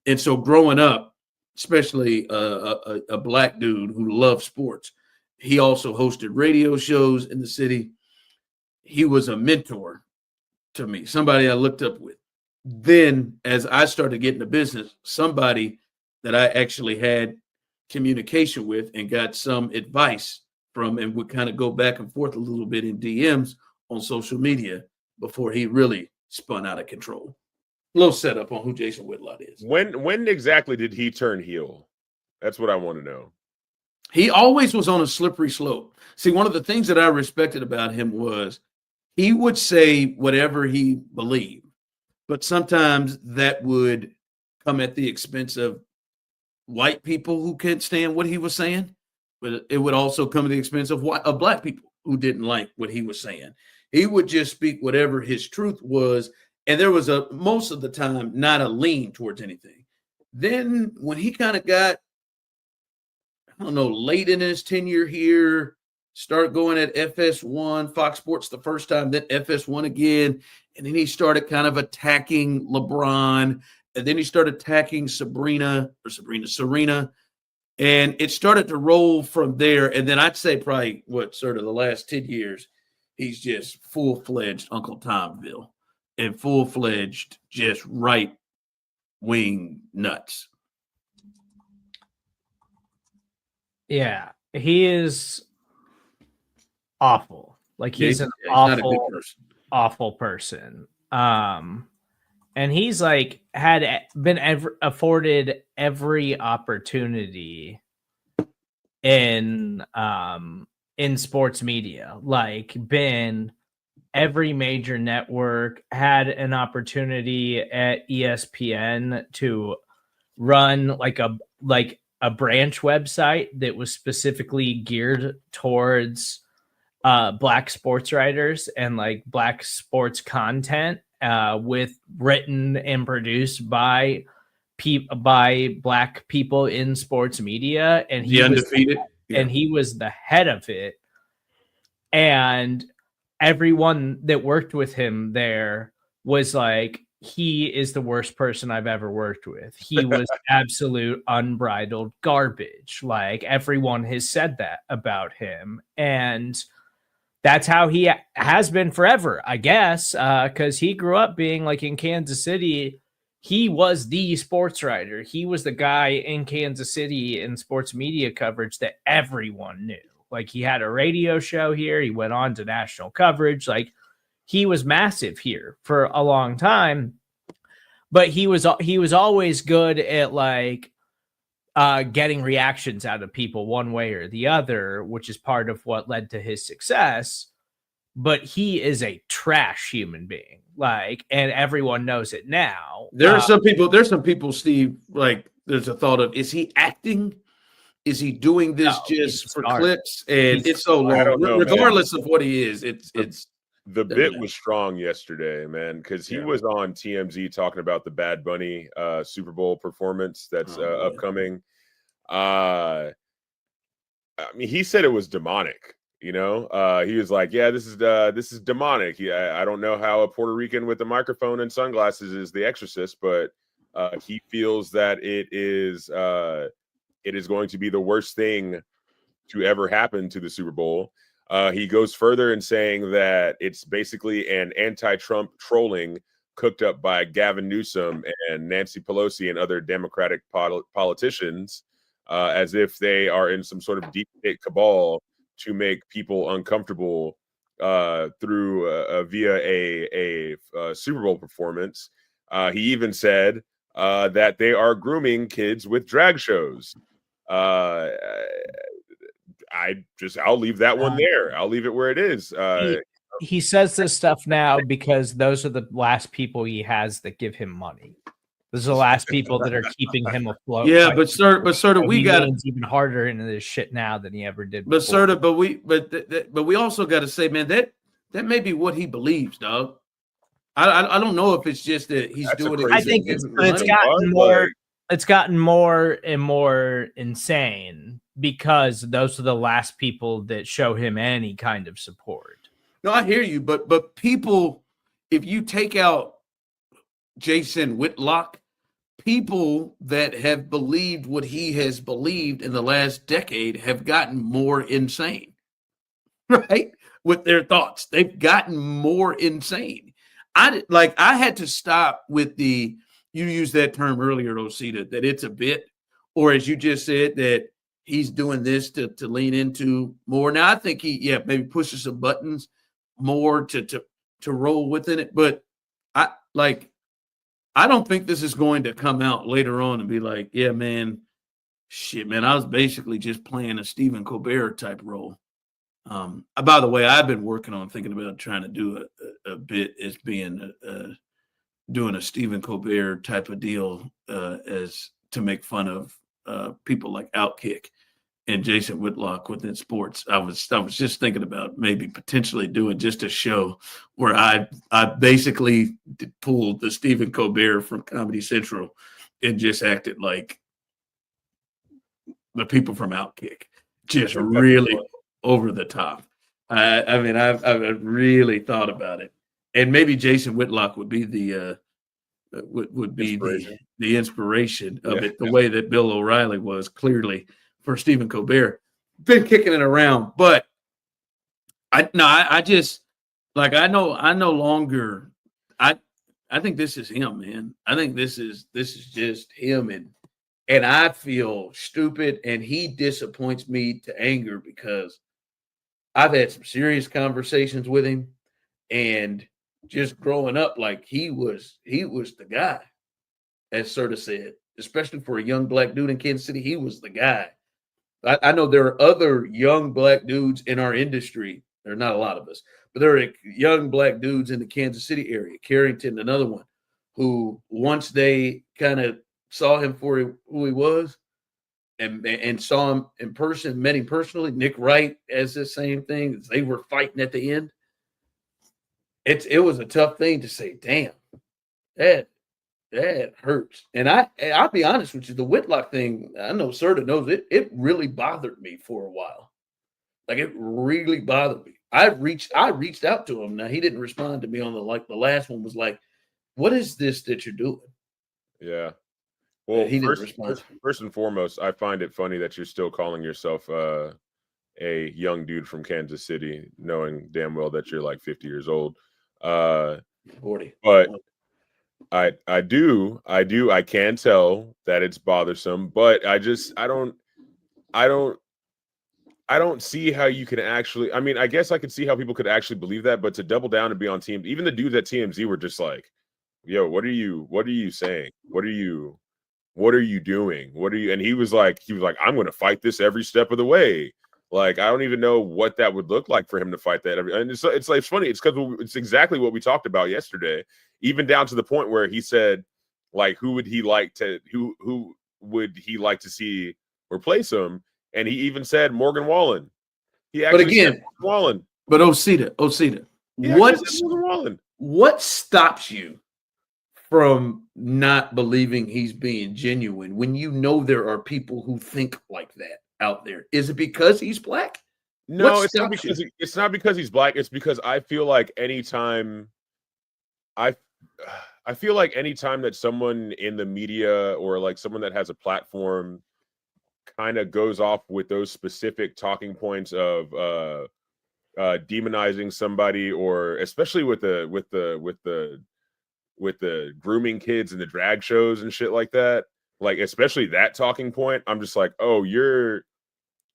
And so growing up, especially a black dude who loved sports, he also hosted radio shows in the city. He was a mentor to me, somebody I looked up with. Then as I started getting the business, somebody that I actually had communication with and got some advice from, and would kind of go back and forth a little bit in DMs on social media before he really spun out of control. A little setup on who Jason Whitlock is. When exactly did he turn heel? That's what I want to know. He always was on a slippery slope. See, one of the things that I respected about him was he would say whatever he believed, but sometimes that would come at the expense of white people who can't stand what he was saying, but it would also come at the expense of black people who didn't like what he was saying. He would just speak whatever his truth was, and there was most of the time not a lean towards anything. Then when he kind of got, I don't know, late in his tenure here, start going at FS1, Fox Sports the first time, then FS1 again, and then he started kind of attacking LeBron, and then he started attacking Serena, and it started to roll from there. And then I'd say probably the last 10 years, he's just full-fledged Uncle Tomville and full-fledged just right-wing nuts. Yeah, he is awful. Like he's an not a good person. Awful person. And he's like been afforded every opportunity in sports media. Like been every major network, had an opportunity at ESPN to run like a branch website that was specifically geared towards black sports writers and like black sports content, with written and produced by black people in sports media, and he undefeated, and he was the head of it, and everyone that worked with him there was like, he is the worst person I've ever worked with. He was absolute unbridled garbage. Like everyone has said that about him. And that's how he has been forever, I guess. Cause he grew up being like in Kansas City. He was the sports writer. He was the guy in Kansas City in sports media coverage that everyone knew. Like he had a radio show here. He went on to national coverage. Like he was massive here for a long time, but he was always good at like getting reactions out of people one way or the other, which is part of what led to his success. But he is a trash human being, like, and everyone knows it now. There's some people, Steve, like there's a thought of, is he acting? Is he doing this just for clicks? And it's so long, regardless of what he is. It's the bit was strong yesterday, man, because he was on TMZ talking about the Bad Bunny Super Bowl performance that's upcoming. I mean, he said it was demonic. You know, he was like, "Yeah, this is demonic." I don't know how a Puerto Rican with a microphone and sunglasses is the exorcist, but he feels that it is going to be the worst thing to ever happen to the Super Bowl. He goes further in saying that it's basically an anti-Trump trolling cooked up by Gavin Newsom and Nancy Pelosi and other Democratic politicians, as if they are in some sort of deep state cabal to make people uncomfortable through via a Super Bowl performance. He even said that they are grooming kids with drag shows. I'll leave that one there. I'll leave it where it is. He says this stuff now because those are the last people he has that give him money. Those are the last people that are keeping him afloat. Yeah, but Serda, we got even harder into this shit now than he ever did before. But Serda, but we also got to say, man, that that may be what he believes, dog. I don't know if it's just that he's That's a doing it. I crazy think thing it's, to but it's say, gotten but, more. like, It's gotten more and more insane because those are the last people that show him any kind of support. No, I hear you, but people, if you take out Jason Whitlock, people that have believed what he has believed in the last decade have gotten more insane, right? With their thoughts, they've gotten more insane. I had to stop with you used that term earlier, Osita, that it's a bit, or as you just said, that he's doing this to lean into more. Now I think he maybe pushes some buttons more to roll within it, but I don't think this is going to come out later on and be like, yeah, man, shit, man, I was basically just playing a Stephen Colbert type role. By the way, I've been working on thinking about trying to do a bit as being doing a Stephen Colbert type of deal as to make fun of people like Outkick and Jason Whitlock within sports. I was just thinking about maybe potentially doing just a show where I basically pulled the Stephen Colbert from Comedy Central and just acted like the people from Outkick, just really over the top. I mean, I've really thought about it, and maybe Jason Whitlock would be the Inspiration. the inspiration of it, the way that Bill O'Reilly was clearly for Stephen Colbert. Been kicking it around, but I just like I no longer I think this is him, man. I think this is just him, and I feel stupid, and he disappoints me to anger because I've had some serious conversations with him, and just growing up, like he was the guy, as Serda said, especially for a young black dude in Kansas City. He was the guy. I know there are other young black dudes in our industry. There are not a lot of us, but there are young black dudes in the Kansas City area, Carrington, another one, who once they kind of saw him for who he was and saw him in person, met him personally. Nick Wright has the same thing. They were fighting at the end. It was a tough thing to say, damn, that hurts. And I'll be honest with you, the Whitlock thing, I know Serda knows it really bothered me for a while. Like it really bothered me. I reached out to him. Now he didn't respond to me on the last one was like, what is this that you're doing? Yeah. Well, he didn't respond. First and foremost, I find it funny that you're still calling yourself a young dude from Kansas City, knowing damn well that you're like 50 years old. 40. But I can tell that it's bothersome, but I don't see how you can actually. I mean, I guess I could see how people could actually believe that, but to double down and be on team, even the dudes at TMZ were just like, "Yo, what are you saying? What are you doing? What are you?" And he was like, "I'm going to fight this every step of the way." Like, I don't even know what that would look like for him to fight that. And it's like, it's funny. It's because it's exactly what we talked about yesterday, even down to the point where he said, like, who would he like to see replace him? And he even said Morgan Wallen. But again, Wallen. But Osita, what stops you from not believing he's being genuine when you know there are people who think like that out there? Is it because he's black? No, it's not because he's black. It's because I feel like anytime that someone in the media or like someone that has a platform kind of goes off with those specific talking points of demonizing somebody, or especially with the grooming kids and the drag shows and shit like that, like especially that talking point, I'm just like, oh, you're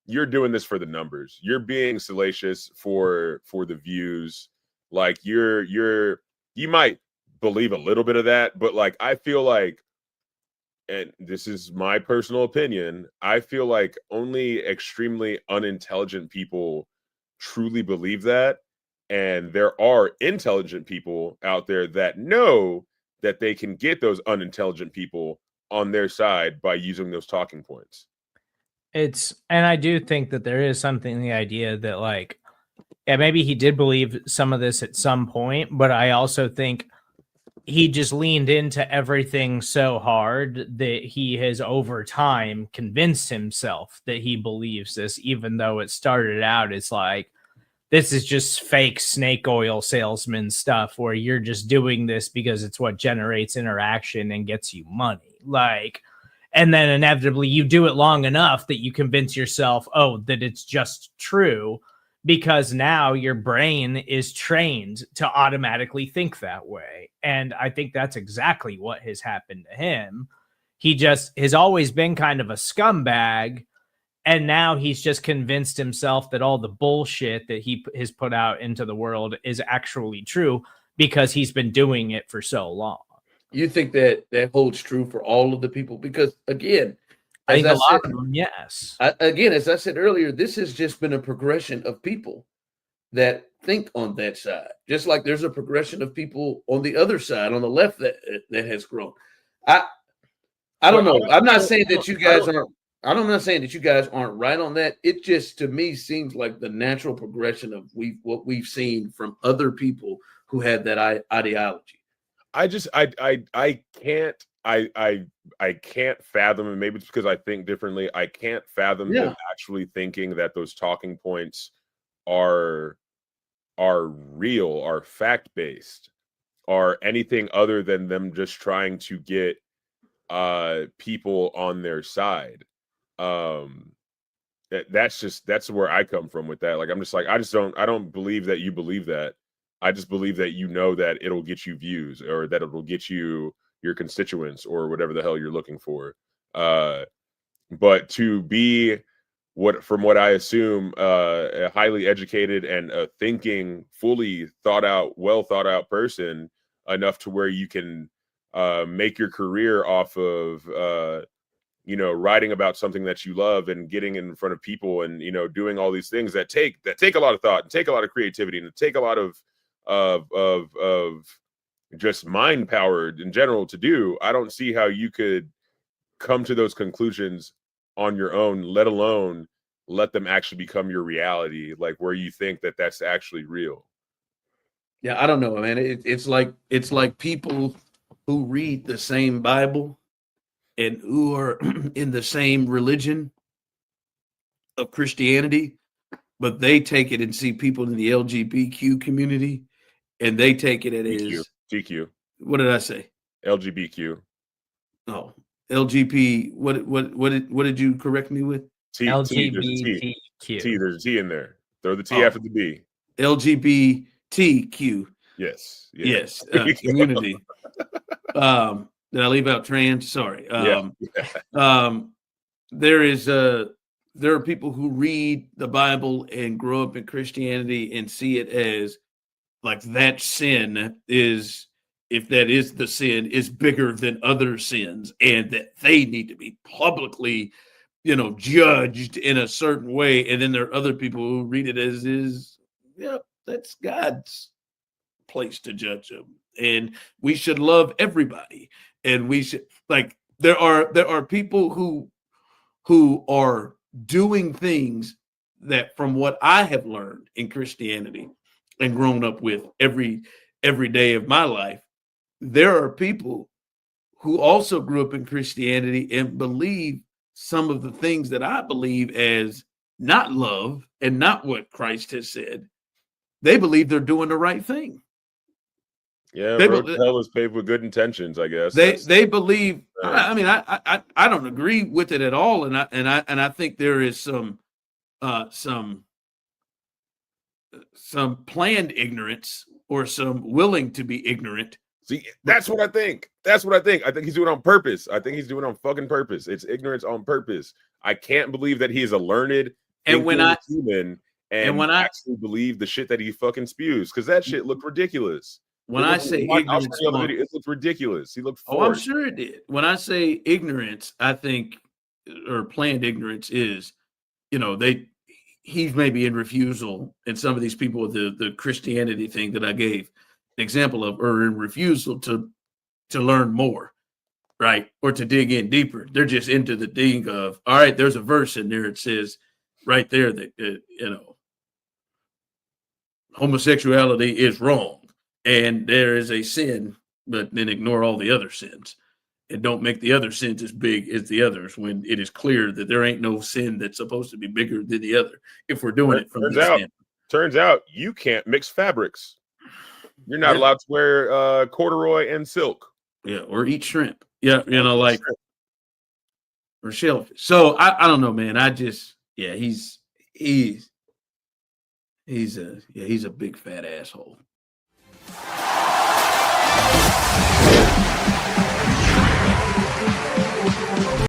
doing this for the numbers. You're being salacious for the views. Like you might believe a little bit of that, but like I feel like, and this is my personal opinion, I feel like only extremely unintelligent people truly believe that. And there are intelligent people out there that know that they can get those unintelligent people on their side by using those talking points. And I do think that there is something in the idea that, like, yeah, maybe he did believe some of this at some point, but I also think he just leaned into everything so hard that he has over time convinced himself that he believes this, even though it started out as like, this is just fake snake oil salesman stuff where you're just doing this because it's what generates interaction and gets you money. Like, and then inevitably you do it long enough that you convince yourself, oh, that it's just true, because now your brain is trained to automatically think that way. And I think that's exactly what has happened to him. He just has always been kind of a scumbag, and now he's just convinced himself that all the bullshit that he has put out into the world is actually true because he's been doing it for so long. You think that holds true for all of the people? Because again, I think as a lot said, of them, yes. Again, as I said earlier, this has just been a progression of people that think on that side. Just like there's a progression of people on the other side, on the left, that has grown. I don't know. I'm not saying that you guys aren't. I'm not saying that you guys aren't right on that. It just, to me, seems like the natural progression of what we've seen from other people who had that ideology. I can't fathom, and maybe it's because I think differently. I can't fathom them actually thinking that those talking points are real, are fact based, are anything other than them just trying to get people on their side. That's where I come from with that. Like, I'm just like, I don't believe that you believe that. I just believe that you know that it'll get you views, or that it'll get you your constituents, or whatever the hell you're looking for. But to be from what I assume, a highly educated and a thinking, fully well thought out person, enough to where you can make your career off of writing about something that you love and getting in front of people, and doing all these things that take a lot of thought and take a lot of creativity and take a lot of just mind power in general to do. I don't see how you could come to those conclusions on your own, let alone let them actually become your reality, like where you think that that's actually real. Yeah, I don't know, man. It's like people who read the same Bible and who are in the same religion of Christianity, but they take it and see people in the LGBTQ community, and they take it as TQ. What did I say? LGBTQ. Oh, LGP. What did you correct me with? LGBTQ. There's a T in there. Throw the T after the B. LGBTQ. Yes. Community. Did I leave out trans? Sorry. There are people who read the Bible and grow up in Christianity and see it as like that sin is, if that is the sin, is bigger than other sins, and that they need to be publicly, judged in a certain way. And then there are other people who read it as that's God's place to judge them, and we should love everybody, and we should, like, there are people who are doing things that, from what I have learned in Christianity and grown up with every day of my life, there are people who also grew up in Christianity and believe some of the things that I believe as not love and not what Christ has said. They believe they're doing the right thing. Yeah, road to hell is paved with good intentions, I guess. They believe. I mean, I don't agree with it at all, and I think there is some planned ignorance, or some willing to be ignorant. See, that's what I think. I think he's doing it on purpose. I think he's doing it on fucking purpose. It's ignorance on purpose. I can't believe that he is a learned human and when I actually believe the shit that he fucking spews, because that shit looked ridiculous. When I say ignorance, it looked ridiculous. He looked forced. Oh, I'm sure it did. When I say ignorance, I think, or planned ignorance, is, he's maybe in refusal, and some of these people with the Christianity thing that I gave an example of are in refusal to learn more, right? Or to dig in deeper. They're just into the thing of, all right, there's a verse in there. It says right there that, homosexuality is wrong and there is a sin, but then ignore all the other sins and don't make the other sins as big as the others when it is clear that there ain't no sin that's supposed to be bigger than the other if we're doing it from this standpoint. Turns out you can't mix fabrics. You're not allowed to wear corduroy and silk. Yeah, or eat shrimp. Yeah, like or shellfish. So I don't know, man. He's a big fat asshole.